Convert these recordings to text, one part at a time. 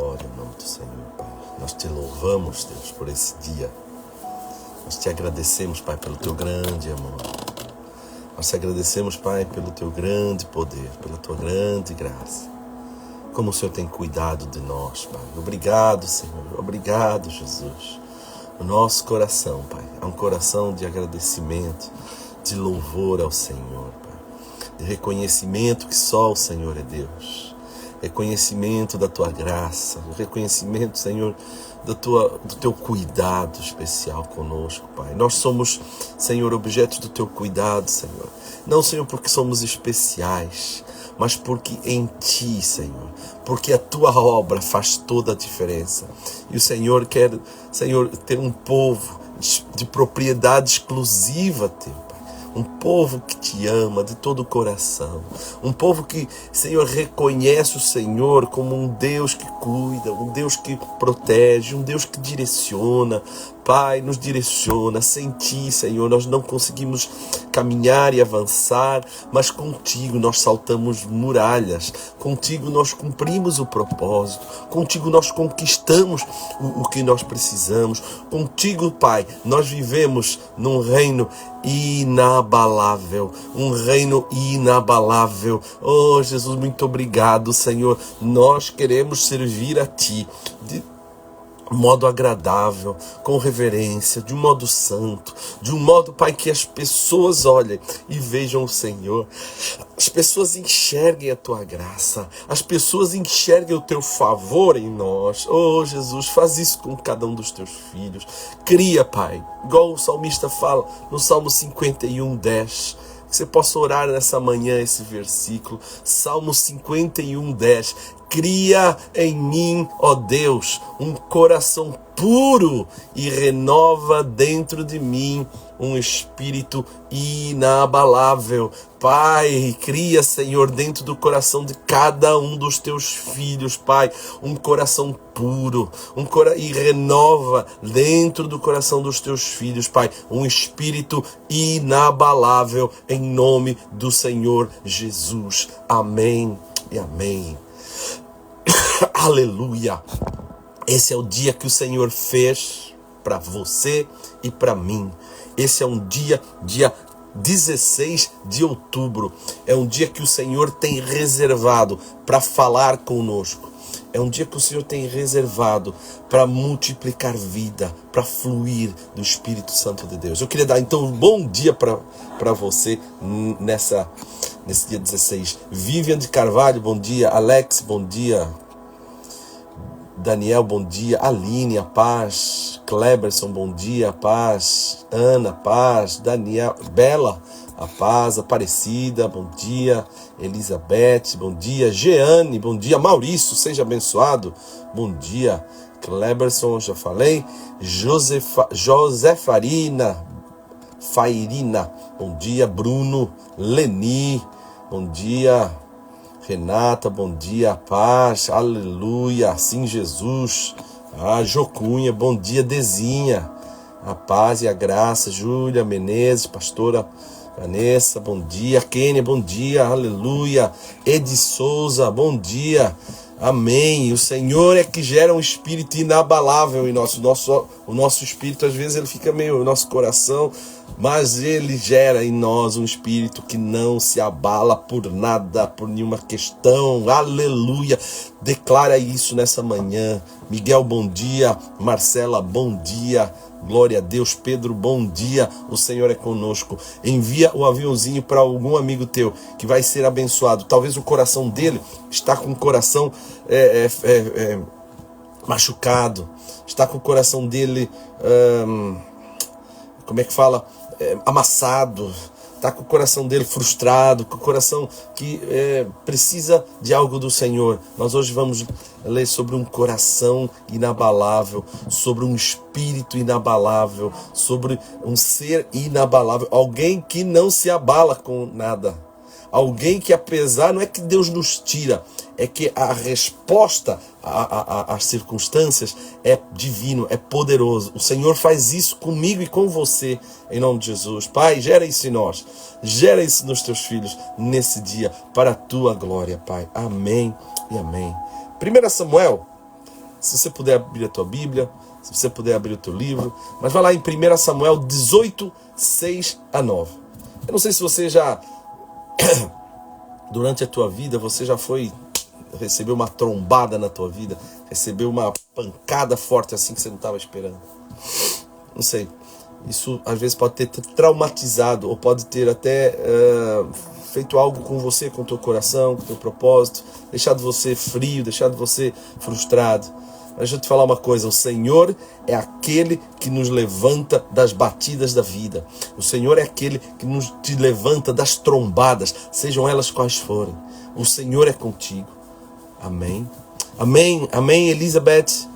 glória ao nome do Senhor, Pai. Nós te louvamos, Deus, por esse dia. Nós te agradecemos, Pai, pelo teu grande amor. Nós te agradecemos, Pai, pelo teu grande poder, pela tua grande graça. Como o Senhor tem cuidado de nós, Pai. Obrigado, Senhor. Obrigado, Jesus. O nosso coração, Pai, é um coração de agradecimento, de louvor ao Senhor, Pai. De reconhecimento que só o Senhor é Deus. Reconhecimento da tua graça. Reconhecimento, Senhor, do teu cuidado especial conosco, Pai. Nós somos, Senhor, objetos do teu cuidado, Senhor. Não, Senhor, porque somos especiais, mas porque em Ti, Senhor, porque a Tua obra faz toda a diferença. E o Senhor quer, Senhor, ter um povo de propriedade exclusiva Teu, Pai. Um povo que Te ama de todo o coração. Um povo que, Senhor, reconhece o Senhor como um Deus que cuida, um Deus que protege, um Deus que direciona. Pai, nos direciona. Sem Ti, Senhor, nós não conseguimos caminhar e avançar, mas contigo nós saltamos muralhas. Contigo nós cumprimos o propósito. Contigo nós conquistamos o que nós precisamos. Contigo, Pai, nós vivemos num reino inabalável. Um reino inabalável. Oh, Jesus, muito obrigado, Senhor. Nós queremos servir a Ti de modo agradável, com reverência, de um modo santo, de um modo, Pai, que as pessoas olhem e vejam o Senhor. As pessoas enxerguem a Tua graça, as pessoas enxerguem o Teu favor em nós. Oh, Jesus, faz isso com cada um dos Teus filhos. Cria, Pai, igual o salmista fala no Salmo 51:10. Que você possa orar nessa manhã esse versículo. Salmo 51:10. Cria em mim, ó Deus, um coração puro e renova dentro de mim um espírito inabalável. Pai, cria, Senhor, dentro do coração de cada um dos Teus filhos, Pai, um coração puro, e renova dentro do coração dos Teus filhos, Pai, um espírito inabalável, em nome do Senhor Jesus. Amém e amém. Aleluia! Esse é o dia que o Senhor fez para você e para mim. Esse é um dia 16 de outubro. É um dia que o Senhor tem reservado para falar conosco. É um dia que o Senhor tem reservado para multiplicar vida, para fluir do Espírito Santo de Deus. Eu queria dar então um bom dia para você nesse dia 16. Vivian de Carvalho, bom dia. Alex, bom dia. Daniel, bom dia. Aline, a paz. Kleberson, bom dia, a paz. Ana, paz. Daniel, Bela, a paz. Aparecida, bom dia. Elizabeth, bom dia. Jeane, bom dia. Maurício, seja abençoado. Bom dia. Kleberson, já falei. Josefarina, Fairina, bom dia. Bruno, Leni, bom dia. Renata, bom dia, paz, aleluia, sim Jesus. Jocunha, bom dia, Dezinha, a paz e a graça. Júlia Menezes, pastora Vanessa, bom dia. Kênia, bom dia, aleluia. Edi Souza, bom dia, amém. O Senhor é que gera um espírito inabalável em o nosso espírito, às vezes ele fica meio, o nosso coração, mas Ele gera em nós um espírito que não se abala por nada, por nenhuma questão. Aleluia! Declara isso nessa manhã. Miguel, bom dia. Marcela, bom dia. Glória a Deus. Pedro, bom dia. O Senhor é conosco. Envia o aviãozinho para algum amigo teu que vai ser abençoado. Talvez o coração dele está com o coração machucado. Está com o coração dele... como é que fala? Amassado, está com o coração dele frustrado, com o coração que precisa de algo do Senhor. Nós hoje vamos ler sobre um coração inabalável, sobre um espírito inabalável, sobre um ser inabalável, alguém que não se abala com nada. Alguém que apesar, não é que Deus nos tira, é que a resposta às circunstâncias é divino, é poderoso. O Senhor faz isso comigo e com você, em nome de Jesus. Pai, gera isso em nós, gera isso nos teus filhos, nesse dia, para a tua glória, Pai. Amém e amém. 1 Samuel, Se você puder abrir a tua Bíblia, se você puder abrir o teu livro, mas vai lá em 1 Samuel 18, 6 a 9. Eu não sei se você já, durante a tua vida, você já recebeu uma trombada na tua vida, recebeu uma pancada forte assim que você não estava esperando. Não sei. Isso às vezes pode ter traumatizado ou pode ter até feito algo com você, com o teu coração, com o teu propósito, deixado você frio, deixado você frustrado. Mas deixa eu te falar uma coisa, o Senhor é aquele que nos levanta das batidas da vida. O Senhor é aquele que te levanta das trombadas, sejam elas quais forem. O Senhor é contigo. Amém. Amém. Amém, Elizabeth.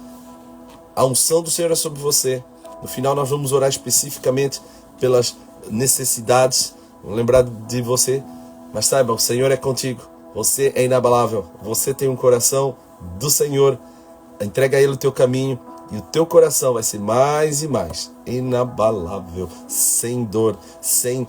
A unção do Senhor é sobre você. No final nós vamos orar especificamente pelas necessidades. Vou lembrar de você. Mas saiba, o Senhor é contigo. Você é inabalável. Você tem um coração do Senhor. Entrega a Ele o teu caminho. E o teu coração vai ser mais e mais inabalável. Sem dor. Sem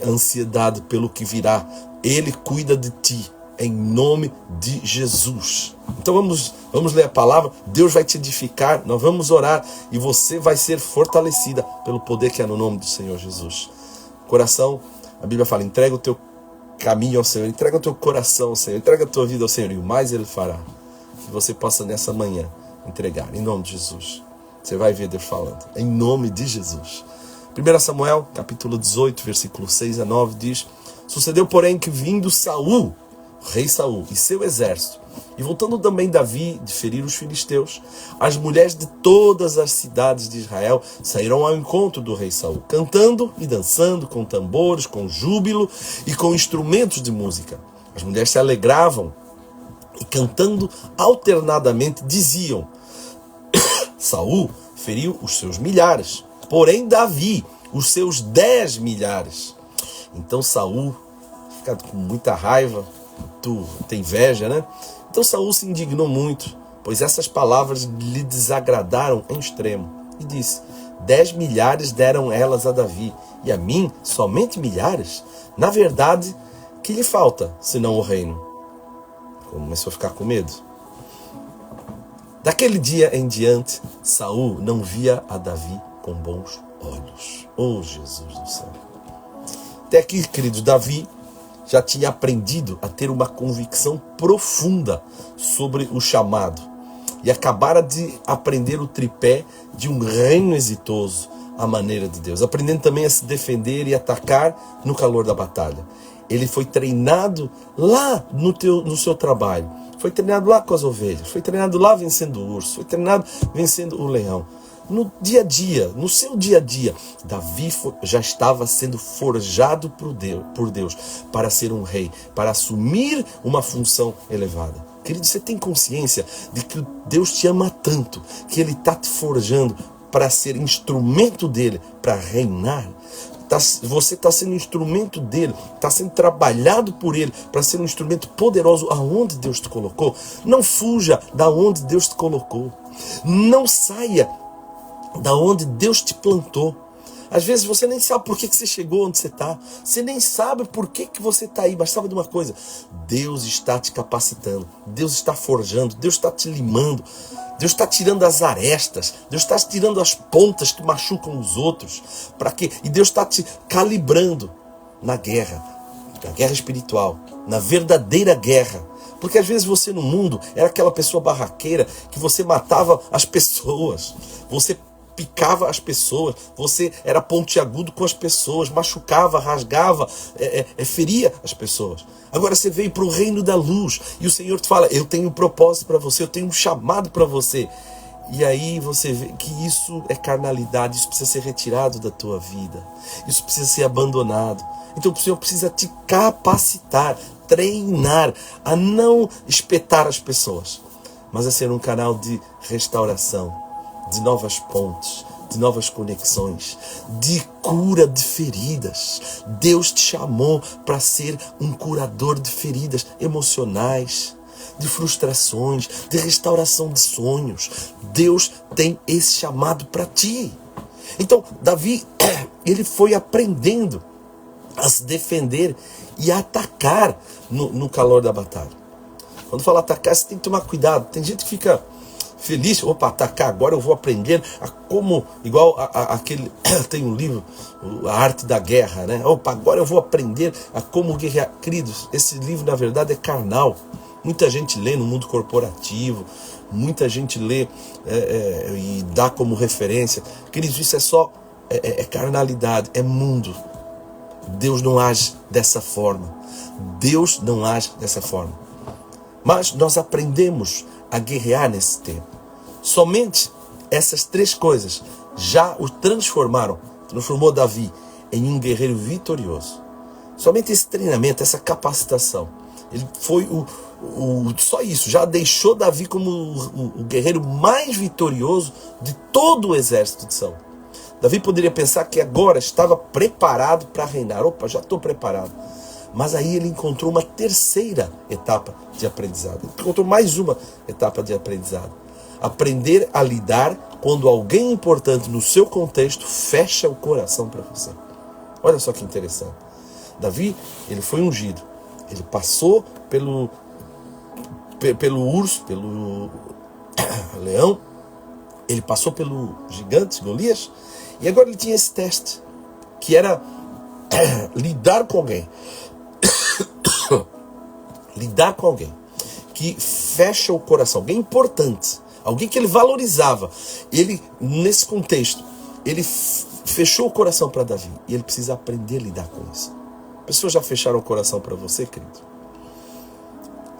ansiedade pelo que virá. Ele cuida de ti. Em nome de Jesus. Então vamos ler a palavra. Deus vai te edificar. Nós vamos orar. E você vai ser fortalecida pelo poder que há no nome do Senhor Jesus. Coração, a Bíblia fala, entrega o teu caminho ao Senhor. Entrega o teu coração ao Senhor. Entrega a tua vida ao Senhor. E o mais Ele fará. Que você possa nessa manhã entregar. Em nome de Jesus. Você vai ver Deus falando. Em nome de Jesus. 1 Samuel, capítulo 18, versículo 6 a 9 diz: Sucedeu, porém, que vindo Saul, rei Saul, e seu exército, e voltando também Davi de ferir os filisteus, as mulheres de todas as cidades de Israel saíram ao encontro do rei Saul, cantando e dançando, com tambores, com júbilo e com instrumentos de música. As mulheres se alegravam e cantando alternadamente diziam: Saul feriu os seus milhares, porém Davi os seus 10 milhares. Então Saul, ficado com muita raiva, tu tem inveja, né? Então Saul se indignou muito, pois essas palavras lhe desagradaram em extremo. E disse: 10 milhares deram elas a Davi, e a mim somente milhares? Na verdade, que lhe falta, senão o reino? Começou a ficar com medo. Daquele dia em diante, Saul não via a Davi com bons olhos. Oh, Jesus do céu! Até aqui, queridos, Davi já tinha aprendido a ter uma convicção profunda sobre o chamado. E acabara de aprender o tripé de um reino exitoso à maneira de Deus. Aprendendo também a se defender e atacar no calor da batalha. Ele foi treinado lá no seu trabalho. Foi treinado lá com as ovelhas. Foi treinado lá vencendo o urso. Foi treinado vencendo o leão. No dia a dia, no seu dia a dia, Davi já estava sendo forjado por Deus para ser um rei, para assumir uma função elevada. Querido, você tem consciência de que Deus te ama tanto, que Ele está te forjando para ser instrumento dEle, para reinar? Você está sendo instrumento dEle, está sendo trabalhado por Ele para ser um instrumento poderoso aonde Deus te colocou. Não fuja da onde Deus te colocou. Não saia da onde Deus te plantou. Às vezes você nem sabe por que você chegou onde você está. Você nem sabe por que você está aí. Mas sabe de uma coisa? Deus está te capacitando. Deus está forjando. Deus está te limando. Deus está tirando as arestas. Deus está tirando as pontas que machucam os outros. Para quê? E Deus está te calibrando na guerra espiritual, na verdadeira guerra. Porque às vezes você no mundo era aquela pessoa barraqueira que você matava as pessoas. Você picava as pessoas, você era pontiagudo com as pessoas, machucava, rasgava, feria as pessoas. Agora você veio para o reino da luz e o Senhor te fala: eu tenho um propósito para você, eu tenho um chamado para você. E aí você vê que isso é carnalidade, isso precisa ser retirado da tua vida, isso precisa ser abandonado. Então o Senhor precisa te capacitar, treinar a não espetar as pessoas, mas a ser um canal de restauração, de novas pontes, de novas conexões, de cura de feridas. Deus te chamou para ser um curador de feridas emocionais, de frustrações, de restauração de sonhos. Deus tem esse chamado para ti. Então, Davi, ele foi aprendendo a se defender e a atacar no calor da batalha. Quando fala atacar, você tem que tomar cuidado. Tem gente que fica feliz, opa, atacar, agora eu vou aprender a como, igual aquele, tem um livro, A Arte da Guerra, né? Opa, agora eu vou aprender a como guerrear. Queridos, esse livro na verdade é carnal. Muita gente lê no mundo corporativo, muita gente lê e dá como referência. Queridos, isso é só carnalidade, é mundo. Deus não age dessa forma. Deus não age dessa forma. Mas nós aprendemos a guerrear nesse tempo. Somente essas três coisas já o transformou Davi em um guerreiro vitorioso. Somente esse treinamento, essa capacitação, ele foi só isso, já deixou Davi como o guerreiro mais vitorioso de todo o exército de Saul. Davi poderia pensar que agora estava preparado para reinar. Opa, já estou preparado. Mas aí ele encontrou uma terceira etapa de aprendizado. Ele encontrou mais uma etapa de aprendizado. Aprender a lidar quando alguém importante no seu contexto fecha o coração para você. Olha só que interessante. Davi, ele foi ungido. Ele passou pelo urso, pelo leão. Ele passou pelo gigante, Golias. E agora ele tinha esse teste, que era lidar com alguém. Lidar com alguém que fecha o coração, alguém importante, alguém que ele valorizava. Ele, nesse contexto, ele fechou o coração para Davi. E ele precisa aprender a lidar com isso. Pessoas já fecharam o coração para você, querido?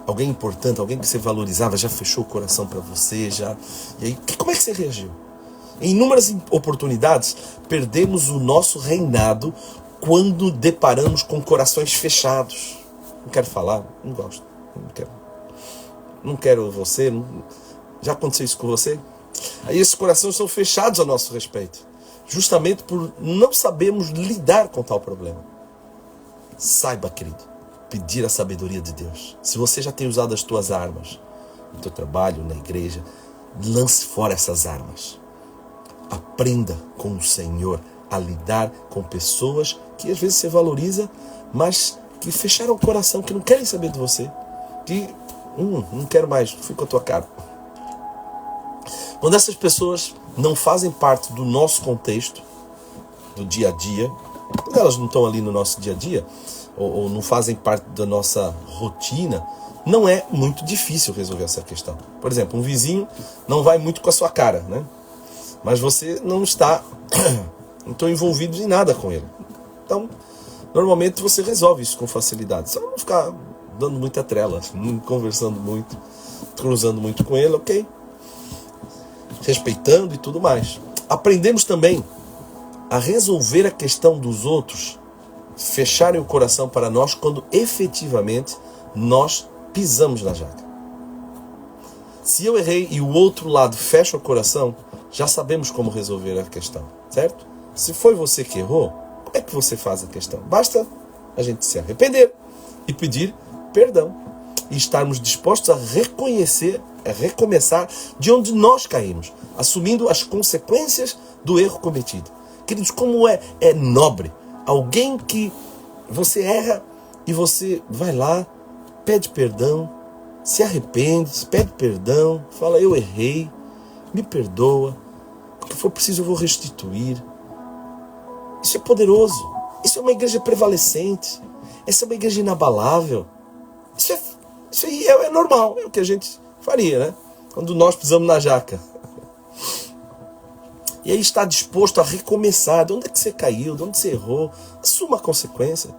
Alguém importante, alguém que você valorizava, já fechou o coração para você, já. E aí, como é que você reagiu? Em inúmeras oportunidades, perdemos o nosso reinado quando deparamos com corações fechados. Não quero falar, não gosto, não quero você. Já aconteceu isso com você? Aí esses corações são fechados a nosso respeito, justamente por não sabermos lidar com tal problema. Saiba, querido, pedir a sabedoria de Deus. Se você já tem usado as tuas armas, no teu trabalho, na igreja, lance fora essas armas. Aprenda com o Senhor a lidar com pessoas que às vezes você valoriza, mas que fecharam o coração, que não querem saber de você. Que, não quero mais, fui com a tua cara. Quando essas pessoas não fazem parte do nosso contexto, do dia a dia, quando elas não estão ali no nosso dia a dia, ou não fazem parte da nossa rotina, não é muito difícil resolver essa questão. Por exemplo, um vizinho não vai muito com a sua cara, né? Mas você não está envolvido em nada com ele. Então, normalmente você resolve isso com facilidade. Só não ficar dando muita trela, conversando muito, cruzando muito com ele, ok? Respeitando e tudo mais. Aprendemos também a resolver a questão dos outros fecharem o coração para nós quando efetivamente nós pisamos na jaca. Se eu errei e o outro lado fecha o coração, já sabemos como resolver a questão, certo? Se foi você que errou, como é que você faz a questão? Basta a gente se arrepender e pedir perdão. E estarmos dispostos a reconhecer, a recomeçar de onde nós caímos, assumindo as consequências do erro cometido. Queridos, como é nobre alguém que você erra e você vai lá, pede perdão, se arrepende, pede perdão, fala, eu errei, me perdoa, o que for preciso eu vou restituir. Isso é poderoso. Isso é uma igreja prevalecente. Essa é uma igreja inabalável. Isso aí é normal, é o que a gente faria, né? Quando nós pisamos na jaca. E aí está disposto a recomeçar. De onde é que você caiu? De onde você errou? Assuma a consequência.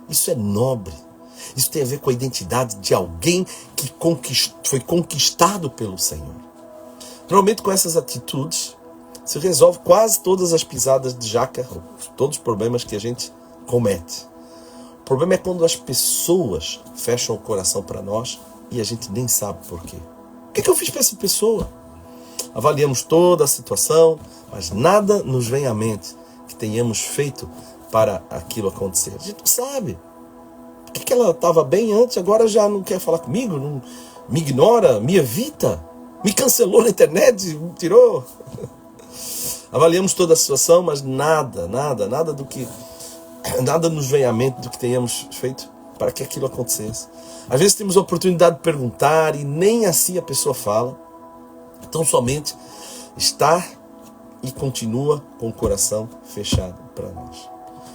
Isso é nobre. Isso tem a ver com a identidade de alguém que foi conquistado pelo Senhor. Normalmente com essas atitudes se resolve quase todas as pisadas de jaca, todos os problemas que a gente comete. O problema é quando as pessoas fecham o coração para nós e a gente nem sabe por quê. O que eu fiz para essa pessoa? Avaliamos toda a situação, mas nada nos vem à mente que tenhamos feito para aquilo acontecer. A gente não sabe. Por que ela estava bem antes, agora já não quer falar comigo, não, me ignora, me evita, me cancelou na internet, me tirou. Avaliamos toda a situação, mas nada nos vem à mente do que tenhamos feito para que aquilo acontecesse. Às vezes temos a oportunidade de perguntar e nem assim a pessoa fala. tão somente estar e continua com o coração fechado para nós.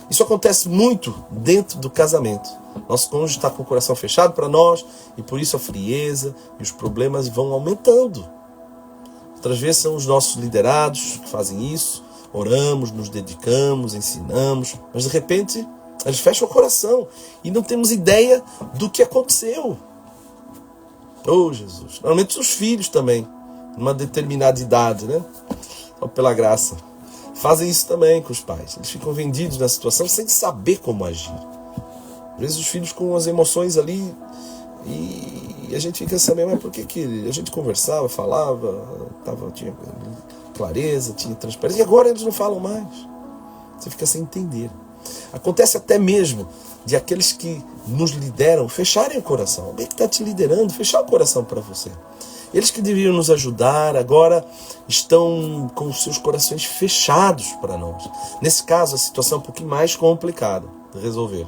Isso acontece muito dentro do casamento. Nosso cônjuge está com o coração fechado para nós e por isso a frieza e os problemas vão aumentando. Outras vezes são os nossos liderados que fazem isso. Oramos, nos dedicamos, ensinamos, mas de repente eles fecham o coração e não temos ideia do que aconteceu. Oh, Jesus! Normalmente os filhos também, numa determinada idade, né? Ou pela graça, fazem isso também com os pais. Eles ficam vendidos na situação sem saber como agir. Às vezes os filhos com as emoções ali e a gente fica sabendo, mas por que a gente conversava, falava, tinha clareza, tinha transparência, e agora eles não falam mais. Você fica sem entender. Acontece até mesmo de aqueles que nos lideram fecharem o coração. Alguém que está te liderando, fechar o coração para você. Eles que deveriam nos ajudar, agora estão com os seus corações fechados para nós. Nesse caso, a situação é um pouquinho mais complicada de resolver.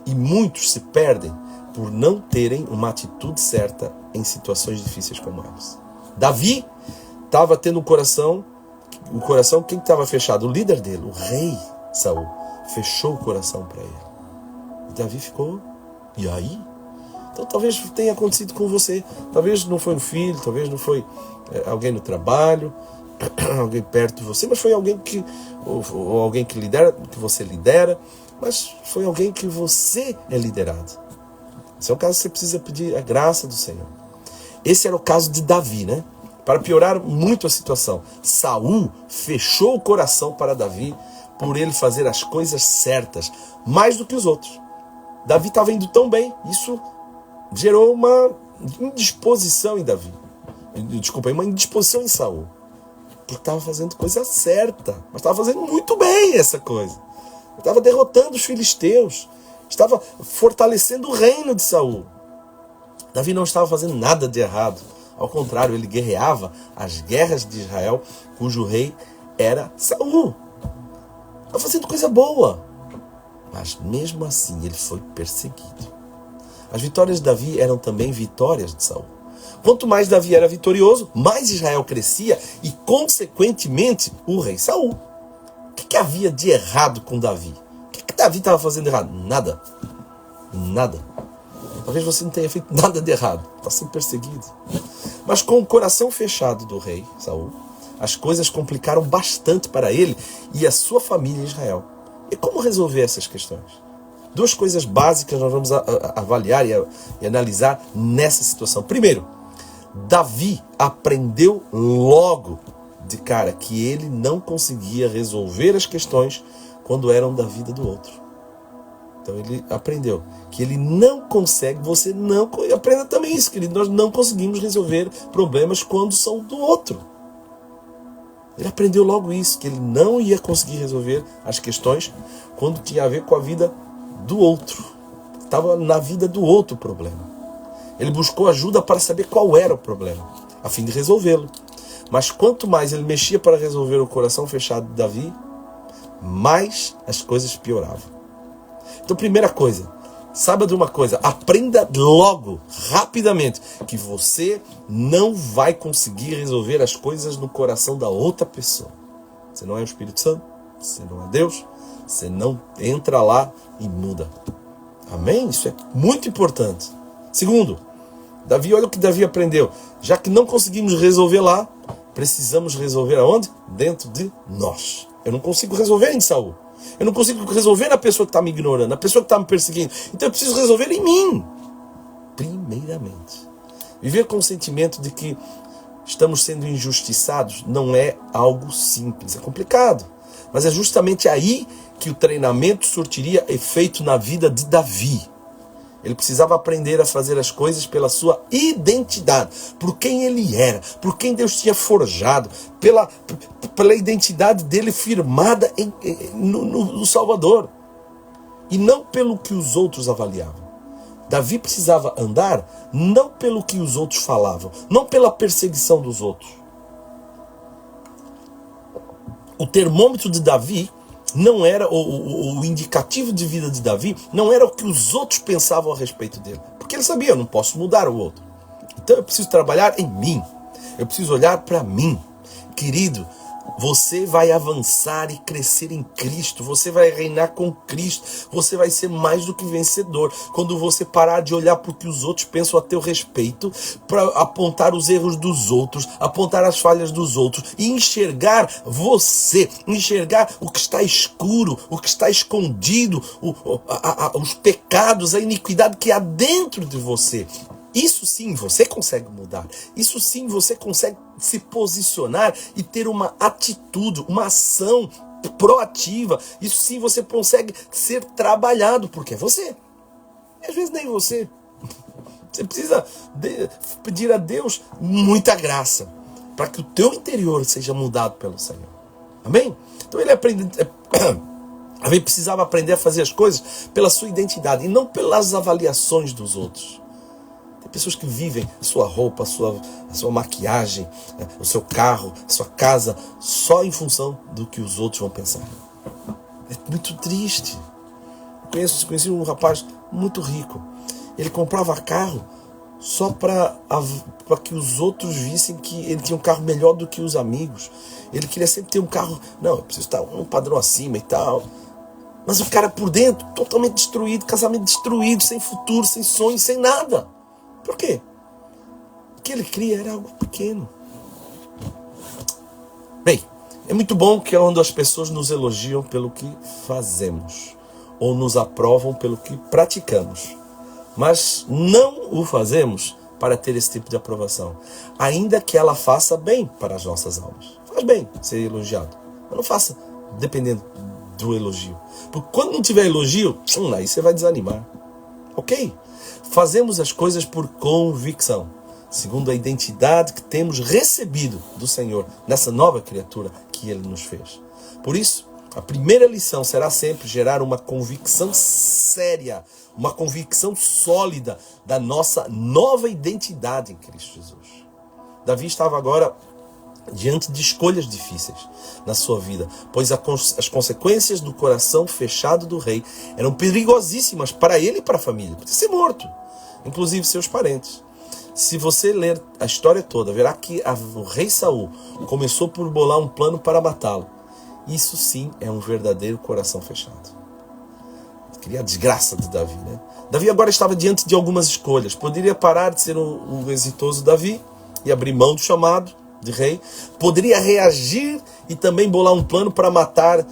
E muitos se perdem por não terem uma atitude certa em situações difíceis como essa. Davi estava tendo o coração, quem estava fechado? O líder dele, o rei Saul, fechou o coração para ele. E Davi ficou, e aí? Então talvez tenha acontecido com você. Talvez não foi um filho, talvez não foi alguém no trabalho, alguém perto de você, mas foi alguém que, ou alguém que lidera, que você lidera, mas foi alguém que você é liderado. Esse é o caso que você precisa pedir a graça do Senhor. Esse era o caso de Davi, né? Para piorar muito a situação, Saul fechou o coração para Davi por ele fazer as coisas certas, mais do que os outros. Davi estava indo tão bem, isso gerou uma indisposição em Davi. Desculpa, uma indisposição em Saul. Porque estava fazendo coisa certa, mas estava fazendo muito bem essa coisa. Estava derrotando os filisteus, estava fortalecendo o reino de Saul. Davi não estava fazendo nada de errado. Ao contrário, ele guerreava as guerras de Israel, cujo rei era Saul. Estava fazendo coisa boa. Mas mesmo assim ele foi perseguido. As vitórias de Davi eram também vitórias de Saul. Quanto mais Davi era vitorioso, mais Israel crescia e, consequentemente, o rei Saul. O que havia de errado com Davi? O que Davi estava fazendo errado? Nada. Nada. Talvez você não tenha feito nada de errado. Está sendo perseguido. Mas com o coração fechado do rei Saul, as coisas complicaram bastante para ele e a sua família em Israel. E como resolver essas questões? Duas coisas básicas nós vamos avaliar e analisar nessa situação. Primeiro, Davi aprendeu logo de cara que ele não conseguia resolver as questões quando eram da vida do outro. Então ele aprendeu que ele não consegue, você não... Aprenda também isso, querido. Nós não conseguimos resolver problemas quando são do outro. Ele aprendeu logo isso, que ele não ia conseguir resolver as questões quando tinha a ver com a vida do outro. Estava na vida do outro o problema. Ele buscou ajuda para saber qual era o problema, a fim de resolvê-lo. Mas quanto mais ele mexia para resolver o coração fechado de Davi, mais as coisas pioravam. Então, primeira coisa, saiba de uma coisa, aprenda logo, rapidamente, que você não vai conseguir resolver as coisas no coração da outra pessoa. Você não é o Espírito Santo, você não é Deus, você não entra lá e muda. Amém? Isso é muito importante. Segundo, Davi, olha o que Davi aprendeu. Já que não conseguimos resolver lá, precisamos resolver aonde? Dentro de nós. Eu não consigo resolver em Saul. Eu não consigo resolver na pessoa que está me ignorando, na pessoa que está me perseguindo. Então eu preciso resolver em mim. Primeiramente. Viver com o sentimento de que estamos sendo injustiçados não é algo simples, é complicado. Mas é justamente aí que o treinamento surtiria efeito na vida de Davi. Ele precisava aprender a fazer as coisas pela sua identidade, por quem ele era, por quem Deus tinha forjado, pela identidade dele firmada no Salvador. E não pelo que os outros avaliavam. Davi precisava andar não pelo que os outros falavam, não pela perseguição dos outros. O termômetro de Davi não era o indicativo de vida de Davi, não era o que os outros pensavam a respeito dele. Porque ele sabia, eu não posso mudar o outro. Então eu preciso trabalhar em mim. Eu preciso olhar para mim. Querido, você vai avançar e crescer em Cristo. Você vai reinar com Cristo. Você vai ser mais do que vencedor. Quando você parar de olhar para o que os outros pensam a teu respeito, para apontar os erros dos outros, apontar as falhas dos outros e enxergar você, enxergar o que está escuro, o que está escondido, os pecados, a iniquidade que há dentro de você. Isso sim você consegue mudar. Isso sim você consegue se posicionar e ter uma atitude, uma ação proativa. Isso sim você consegue ser trabalhado, porque é você. E às vezes nem você. Você precisa pedir a Deus muita graça para que o teu interior seja mudado pelo Senhor. Amém? Então ele precisava aprender a fazer as coisas pela sua identidade e não pelas avaliações dos outros. Pessoas que vivem a sua roupa, a sua maquiagem, o seu carro, a sua casa, só em função do que os outros vão pensar. É muito triste. Conheci um rapaz muito rico. Ele comprava carro só para que os outros vissem que ele tinha um carro melhor do que os amigos. Ele queria sempre ter um carro. Não, eu preciso estar um padrão acima e tal. Mas o cara por dentro, totalmente destruído, casamento destruído, sem futuro, sem sonho, sem nada. Por quê? O que ele cria era algo pequeno. Bem, é muito bom que quando as pessoas nos elogiam pelo que fazemos, ou nos aprovam pelo que praticamos. Mas não o fazemos para ter esse tipo de aprovação. Ainda que ela faça bem para as nossas almas. Faz bem ser elogiado. Mas não faça dependendo do elogio. Porque quando não tiver elogio, aí você vai desanimar. Ok? Fazemos as coisas por convicção, segundo a identidade que temos recebido do Senhor, nessa nova criatura que Ele nos fez. Por isso, a primeira lição será sempre gerar uma convicção séria, uma convicção sólida da nossa nova identidade em Cristo Jesus. Davi estava agora diante de escolhas difíceis na sua vida, pois as consequências do coração fechado do rei eram perigosíssimas para ele e para a família. Podia ser morto, inclusive seus parentes. Se você ler a história toda, verá que o rei Saul começou por bolar um plano para matá-lo. Isso sim é um verdadeiro coração fechado. Queria a desgraça de Davi, né? Davi agora estava diante de algumas escolhas. Poderia parar de ser o exitoso Davi e abrir mão do chamado de rei. Poderia reagir e também bolar um plano para matar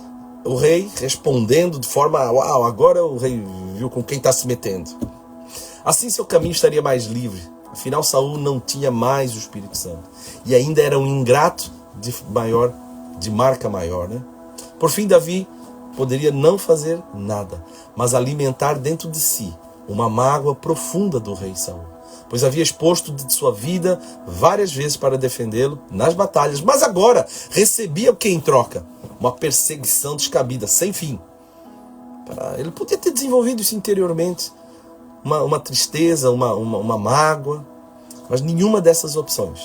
o rei, respondendo de forma: uau, agora o rei viu com quem está se metendo. Assim seu caminho estaria mais livre. Afinal, Saul não tinha mais o Espírito Santo. E ainda era um ingrato de marca maior, né? Por fim, Davi poderia não fazer nada, mas alimentar dentro de si uma mágoa profunda do rei Saul, pois havia exposto de sua vida várias vezes para defendê-lo nas batalhas, mas agora recebia o que em troca? Uma perseguição descabida, sem fim. Ele podia ter desenvolvido isso interiormente, uma tristeza, uma mágoa, mas nenhuma dessas opções.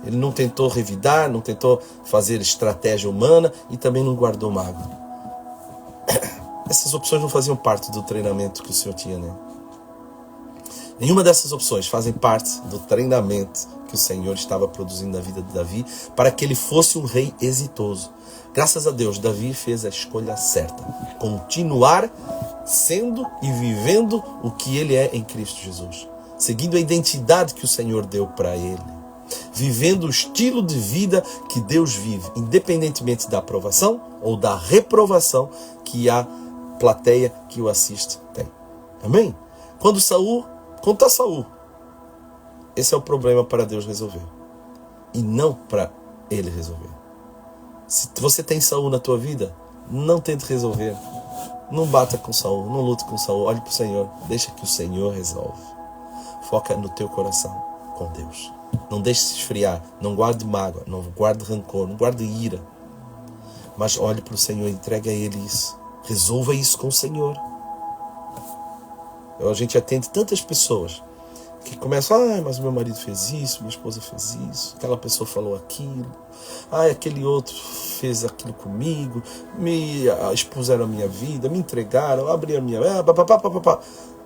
Ele não tentou revidar, não tentou fazer estratégia humana e também não guardou mágoa. Essas opções não faziam parte do treinamento que o Senhor tinha, né? Nenhuma dessas opções fazem parte do treinamento que o Senhor estava produzindo na vida de Davi para que ele fosse um rei exitoso. Graças a Deus, Davi fez a escolha certa. Continuar sendo e vivendo o que ele é em Cristo Jesus. Seguindo a identidade que o Senhor deu para ele. Vivendo o estilo de vida que Deus vive, independentemente da aprovação ou da reprovação que a plateia que o assiste tem. Amém? Quando está Saul, esse é o problema para Deus resolver. E não para ele resolver. Se você tem Saul na tua vida, não tente resolver. Não bata com Saul, não lute com Saul. Olhe para o Senhor, deixa que o Senhor resolve. Foca no teu coração com Deus. Não deixe se esfriar, não guarde mágoa, não guarde rancor, não guarde ira. Mas olhe para o Senhor, entregue a Ele isso. Resolva isso com o Senhor. A gente atende tantas pessoas que começam: mas meu marido fez isso, minha esposa fez isso, aquela pessoa falou aquilo, aquele outro fez aquilo comigo, me expuseram a minha vida, me entregaram, abriram a minha...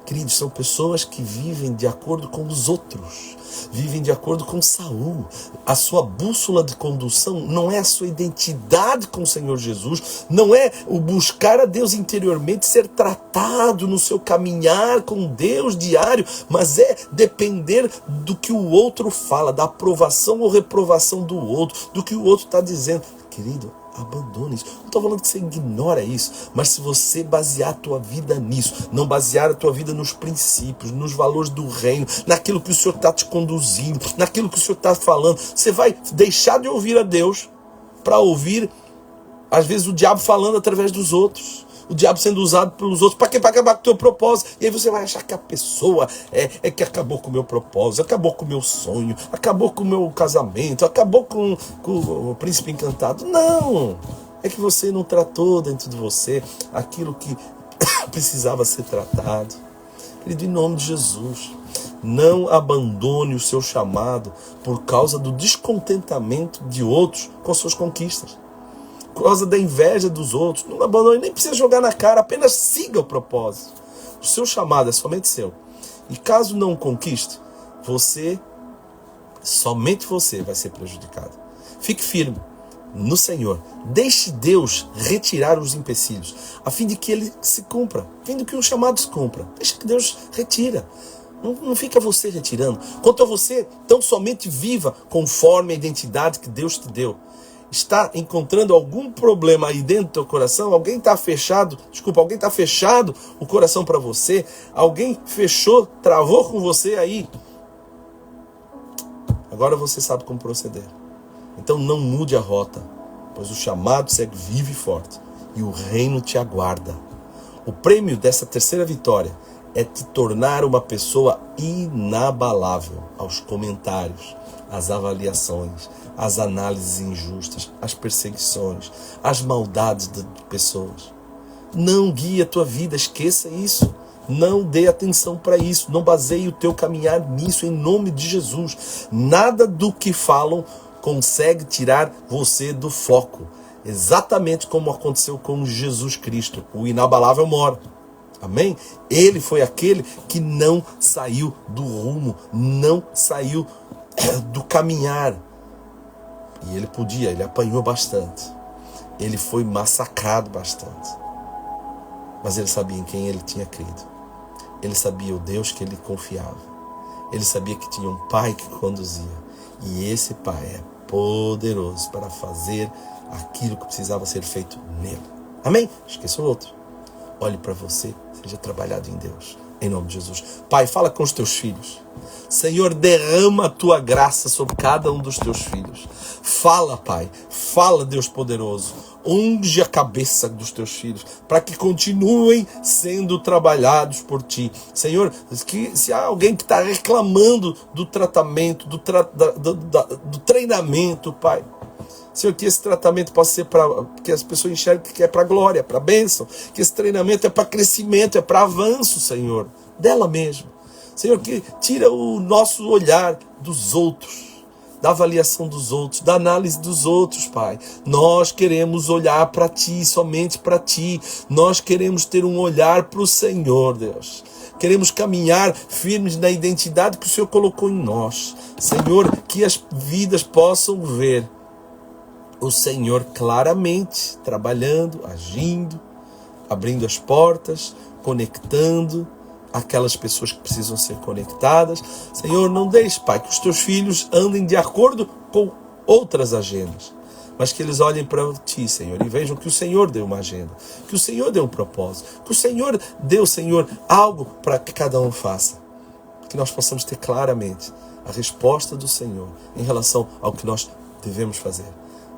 Queridos, são pessoas que vivem de acordo com os outros, vivem de acordo com Saul. A sua bússola de condução não é a sua identidade com o Senhor Jesus, não é o buscar a Deus interiormente, ser tratado no seu caminhar com Deus diário, mas é depender do que o outro fala, da aprovação ou reprovação do outro, do que o outro está dizendo. Querido, abandone isso. Não estou falando que você ignora isso, mas se você basear a tua vida nisso, não basear a tua vida nos princípios, nos valores do reino, naquilo que o Senhor está te conduzindo, naquilo que o Senhor está falando, você vai deixar de ouvir a Deus para ouvir, às vezes, o diabo falando através dos outros. O diabo sendo usado pelos outros para acabar com o teu propósito. E aí você vai achar que a pessoa é que acabou com o meu propósito, acabou com o meu sonho, acabou com o meu casamento, acabou com o príncipe encantado. Não! É que você não tratou dentro de você aquilo que precisava ser tratado. Querido, em nome de Jesus, não abandone o seu chamado por causa do descontentamento de outros com suas conquistas. Por causa da inveja dos outros. Não abandone, nem precisa jogar na cara, apenas siga o propósito. O seu chamado é somente seu. E caso não conquiste, somente você vai ser prejudicado. Fique firme no Senhor. Deixe Deus retirar os empecilhos, a fim de que ele se cumpra, a fim de que o chamado se cumpra. Deixe que Deus retira. Não fica você retirando. Quanto a você, tão somente viva conforme a identidade que Deus te deu. Está encontrando algum problema aí dentro do teu coração? Alguém está fechado o coração para você? Alguém travou com você aí? Agora você sabe como proceder. Então não mude a rota, pois o chamado segue vivo e forte e o reino te aguarda. O prêmio dessa terceira vitória é te tornar uma pessoa inabalável aos comentários, às avaliações, às análises injustas, às perseguições, às maldades de pessoas. Não guie a tua vida, esqueça isso. Não dê atenção para isso, não baseie o teu caminhar nisso, em nome de Jesus. Nada do que falam consegue tirar você do foco. Exatamente como aconteceu com Jesus Cristo, o inabalável mora. Amém? Ele foi aquele que não saiu do rumo, não saiu do caminhar. E ele apanhou bastante. Ele foi massacrado bastante. Mas ele sabia em quem ele tinha crido. Ele sabia o Deus que ele confiava. Ele sabia que tinha um Pai que conduzia. E esse Pai é poderoso para fazer aquilo que precisava ser feito nele. Amém? Esqueça o outro. Olhe para você, seja trabalhado em Deus. Em nome de Jesus. Pai, fala com os teus filhos. Senhor, derrama a tua graça sobre cada um dos teus filhos. Fala, Pai. Fala, Deus poderoso. Unge a cabeça dos teus filhos, para que continuem sendo trabalhados por ti. Senhor, que se há alguém que está reclamando do tratamento, do treinamento, Pai, Senhor, que esse tratamento possa ser para que as pessoas enxerguem que é para glória, para bênção, que esse treinamento é para crescimento, é para avanço, Senhor, dela mesmo. Senhor, que tira o nosso olhar dos outros, da avaliação dos outros, da análise dos outros, Pai. Nós queremos olhar para Ti, somente para Ti. Nós queremos ter um olhar para o Senhor, Deus. Queremos caminhar firmes na identidade que o Senhor colocou em nós. Senhor, que as vidas possam ver o Senhor claramente, trabalhando, agindo, abrindo as portas, conectando aquelas pessoas que precisam ser conectadas. Senhor, não deixe, Pai, que os teus filhos andem de acordo com outras agendas, mas que eles olhem para Ti, Senhor, e vejam que o Senhor deu uma agenda, que o Senhor deu um propósito, que o Senhor deu, Senhor, algo para que cada um faça. Que nós possamos ter claramente a resposta do Senhor em relação ao que nós devemos fazer.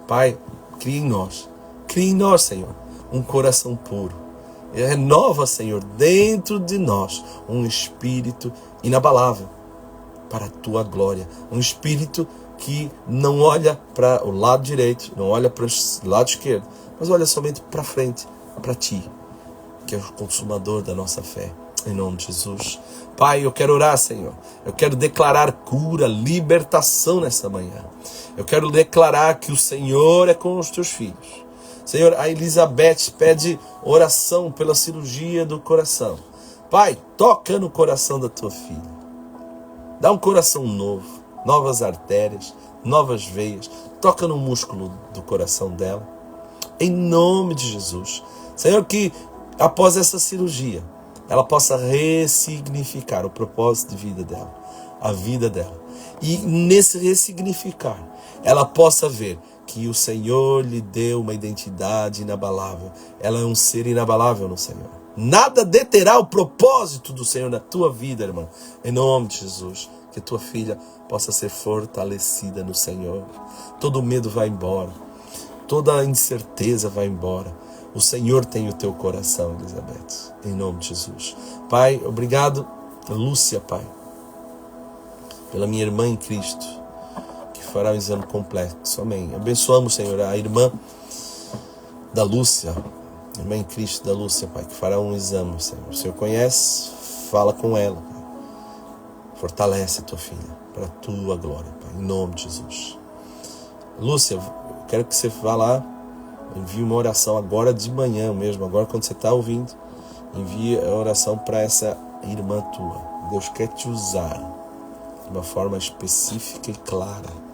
Pai, cria em nós, Senhor, um coração puro. Renova, Senhor, dentro de nós um espírito inabalável para a Tua glória. Um espírito que não olha para o lado direito, não olha para o lado esquerdo, mas olha somente para frente, para Ti, que é o consumador da nossa fé. Em nome de Jesus. Pai, eu quero orar, Senhor. Eu quero declarar cura, libertação nessa manhã. Eu quero declarar que o Senhor é com os Teus filhos. Senhor, a Elizabeth pede oração pela cirurgia do coração. Pai, toca no coração da tua filha. Dá um coração novo, novas artérias, novas veias. Toca no músculo do coração dela. Em nome de Jesus. Senhor, que após essa cirurgia, ela possa ressignificar o propósito de vida dela, a vida dela. E nesse ressignificar, ela possa ver que o Senhor lhe deu uma identidade inabalável. Ela é um ser inabalável no Senhor. Nada deterá o propósito do Senhor na tua vida, irmão. Em nome de Jesus, que tua filha possa ser fortalecida no Senhor. Todo medo vai embora. Toda incerteza vai embora. O Senhor tem o teu coração, Elizabeth. Em nome de Jesus. Pai, obrigado, Lúcia, Pai, pela minha irmã em Cristo, que fará o exame complexo. Amém. Abençoamos, Senhor, a irmã da Lúcia, irmã em Cristo da Lúcia, Pai, que fará um exame, Senhor. O Senhor conhece, fala com ela, Pai. Fortalece a tua filha, para a tua glória, Pai, em nome de Jesus. Lúcia, quero que você vá lá, envie uma oração agora de manhã mesmo, agora quando você está ouvindo, envie a oração para essa irmã tua. Deus quer te usar de uma forma específica e clara.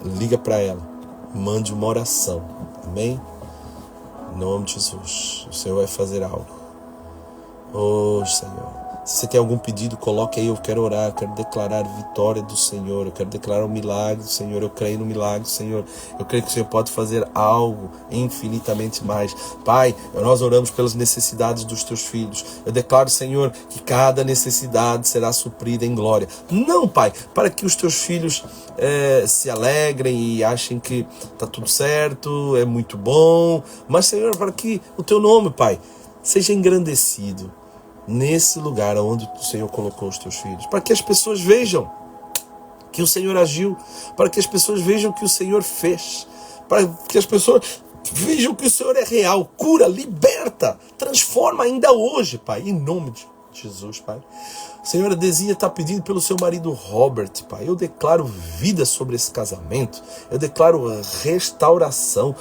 Liga para ela, mande uma oração, amém? Em nome de Jesus, o Senhor vai fazer algo. Oh, Senhor. Se você tem algum pedido, coloque aí. Eu quero orar, eu quero declarar a vitória do Senhor. Eu quero declarar o milagre do Senhor. Eu creio no milagre do Senhor. Eu creio que o Senhor pode fazer algo infinitamente mais. Pai, nós oramos pelas necessidades dos teus filhos. Eu declaro, Senhor, que cada necessidade será suprida em glória. Não, Pai, para que os teus filhos se alegrem e achem que está tudo certo, é muito bom. Mas, Senhor, para que o teu nome, Pai, seja engrandecido nesse lugar onde o Senhor colocou os teus filhos, para que as pessoas vejam que o Senhor agiu, para que as pessoas vejam que o Senhor fez, para que as pessoas vejam que o Senhor é real, cura, liberta, transforma ainda hoje, Pai, em nome de Jesus, Pai. Senhora, a Dezinha está pedindo pelo seu marido Robert, Pai. Eu declaro vida sobre esse casamento. Eu declaro restauração,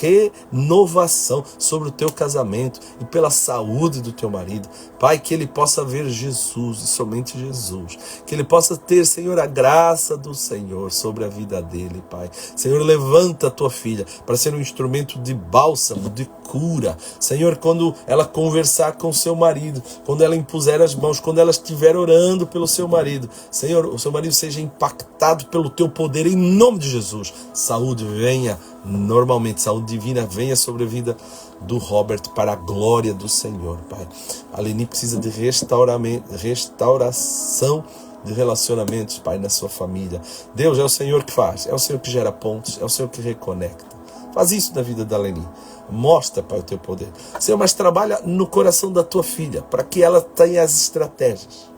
renovação sobre o teu casamento e pela saúde do teu marido. Pai, que ele possa ver Jesus e somente Jesus. Que ele possa ter, Senhor, a graça do Senhor sobre a vida dele, Pai. Senhor, levanta a tua filha para ser um instrumento de bálsamo, de cura. Senhor, quando ela conversar com seu marido, quando ela impuser as mãos, quando ela estiver orando pelo seu marido, Senhor, o seu marido seja impactado pelo teu poder em nome de Jesus. Saúde venha normalmente, saúde divina venha sobre a vida do Robert para a glória do Senhor, Pai. A Leni precisa de restauração de relacionamentos, Pai, na sua família. Deus é o Senhor que faz, é o Senhor que gera pontos, é o Senhor que reconecta. Faz isso na vida da Leni. Mostra, Pai, o teu poder. Senhor, mas trabalha no coração da tua filha, para que ela tenha as estratégias.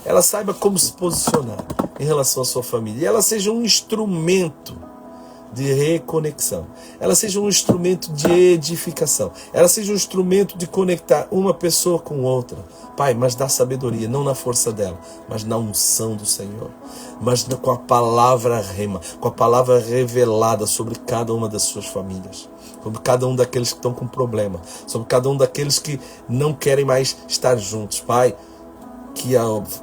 Ela saiba como se posicionar em relação à sua família. E ela seja um instrumento de reconexão. Ela seja um instrumento de edificação. Ela seja um instrumento de conectar uma pessoa com outra. Pai, mas dá sabedoria, não na força dela, mas na unção do Senhor. Mas com a palavra rema, com a palavra revelada sobre cada uma das suas famílias. Sobre cada um daqueles que estão com problema. Sobre cada um daqueles que não querem mais estar juntos. Pai, que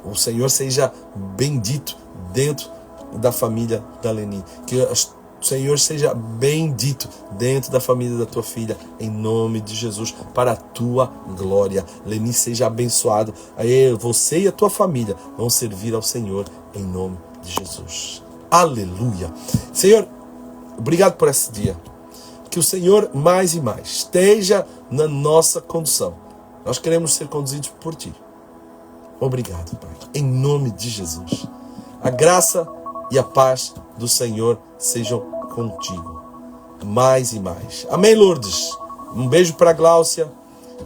o Senhor seja bendito dentro da família da Leni. Que o Senhor seja bendito dentro da família da tua filha, em nome de Jesus, para a tua glória. Leni, seja abençoado. Aí você e a tua família vão servir ao Senhor, em nome de Jesus. Aleluia. Senhor, obrigado por esse dia. Que o Senhor, mais e mais, esteja na nossa condução. Nós queremos ser conduzidos por Ti. Obrigado, Pai. Em nome de Jesus. A graça e a paz do Senhor sejam contigo. Mais e mais. Amém, Lourdes? Um beijo para a Gláucia.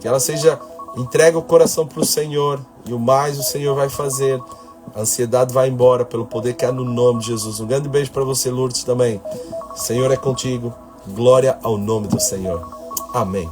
Que ela seja entregue o coração para o Senhor. E o mais o Senhor vai fazer. A ansiedade vai embora pelo poder que há no nome de Jesus. Um grande beijo para você, Lourdes, também. O Senhor é contigo. Glória ao nome do Senhor. Amém.